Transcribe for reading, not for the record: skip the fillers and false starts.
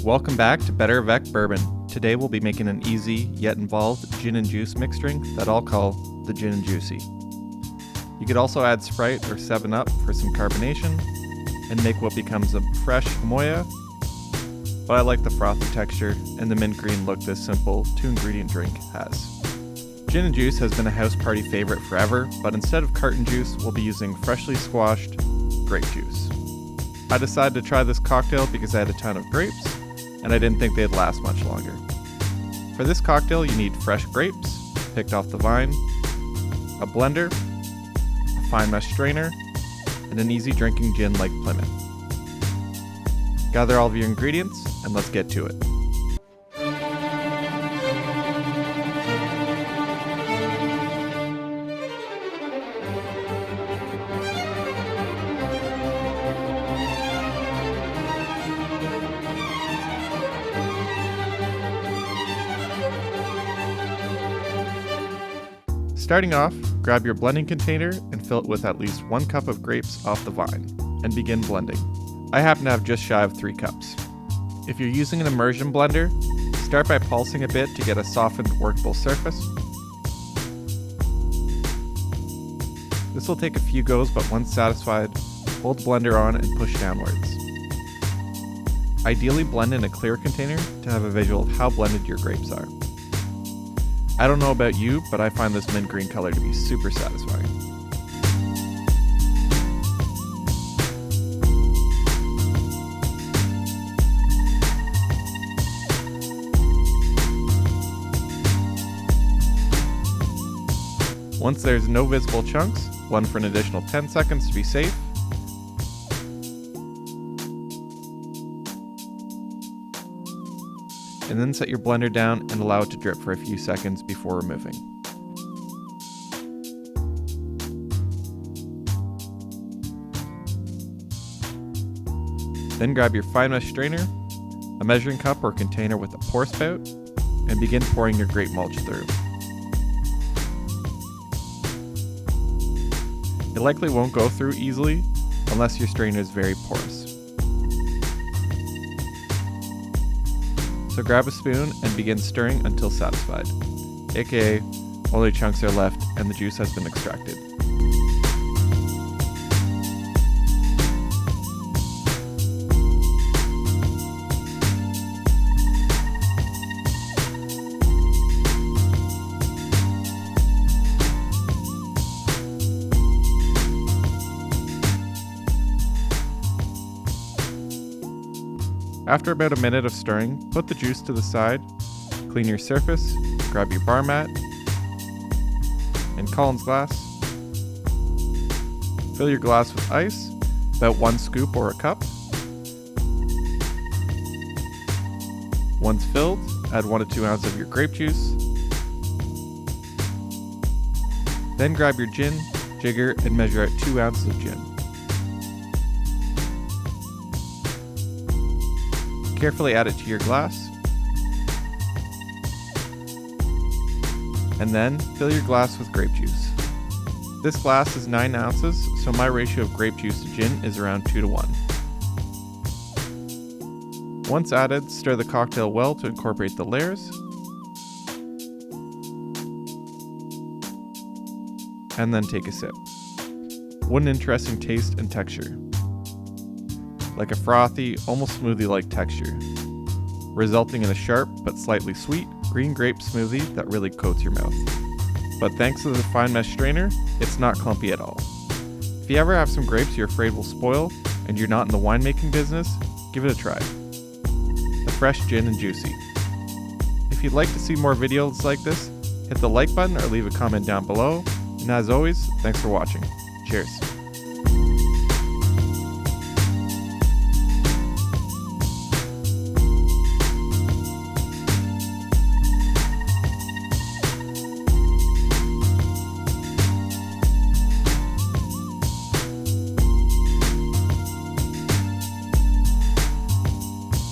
Welcome back to BetterAvecBourbon. Today we'll be making an easy yet involved gin and juice mixed drink that I'll call the Gin and Juicy. You could also add Sprite or 7-Up for some carbonation and make what becomes a fresh moya, but I like the frothy texture and the mint green look this simple 2-ingredient drink has. Gin and juice has been a house party favorite forever, but instead of carton juice, we'll be using freshly squashed grape juice. I decided to try this cocktail because I had a ton of grapes, and I didn't think they'd last much longer. For this cocktail, you need fresh grapes, picked off the vine, a blender, a fine mesh strainer, and an easy drinking gin like Plymouth. Gather all of your ingredients, and let's get to it. Starting off, grab your blending container and fill it with at least 1 cup of grapes off the vine, and begin blending. I happen to have just shy of 3 cups. If you're using an immersion blender, start by pulsing a bit to get a softened, workable surface. This will take a few goes, but once satisfied, hold the blender on and push downwards. Ideally blend in a clear container to have a visual of how blended your grapes are. I don't know about you, but I find this mint green color to be super satisfying. Once there's no visible chunks, blend for an additional 10 seconds to be safe. And then set your blender down and allow it to drip for a few seconds before removing. Then grab your fine mesh strainer, a measuring cup or container with a pour spout, and begin pouring your grape mulch through. It likely won't go through easily unless your strainer is very porous. So grab a spoon and begin stirring until satisfied, aka only chunks are left and the juice has been extracted. After about a minute of stirring, put the juice to the side, clean your surface, grab your bar mat, and Collins glass. Fill your glass with ice, about 1 scoop or a cup. Once filled, add 1 to 2 ounces of your grape juice. Then grab your gin, jigger, and measure out 2 ounces of gin. Carefully add it to your glass, and then fill your glass with grape juice. This glass is 9 ounces, so my ratio of grape juice to gin is around 2 to 1. Once added, stir the cocktail well to incorporate the layers, and then take a sip. What an interesting taste and texture. Like a frothy, almost smoothie-like texture, resulting in a sharp but slightly sweet green grape smoothie that really coats your mouth. But thanks to the fine mesh strainer, it's not clumpy at all. If you ever have some grapes you're afraid will spoil and you're not in the winemaking business, give it a try. The fresh gin and juicy. If you'd like to see more videos like this, hit the like button or leave a comment down below. And as always, thanks for watching. Cheers.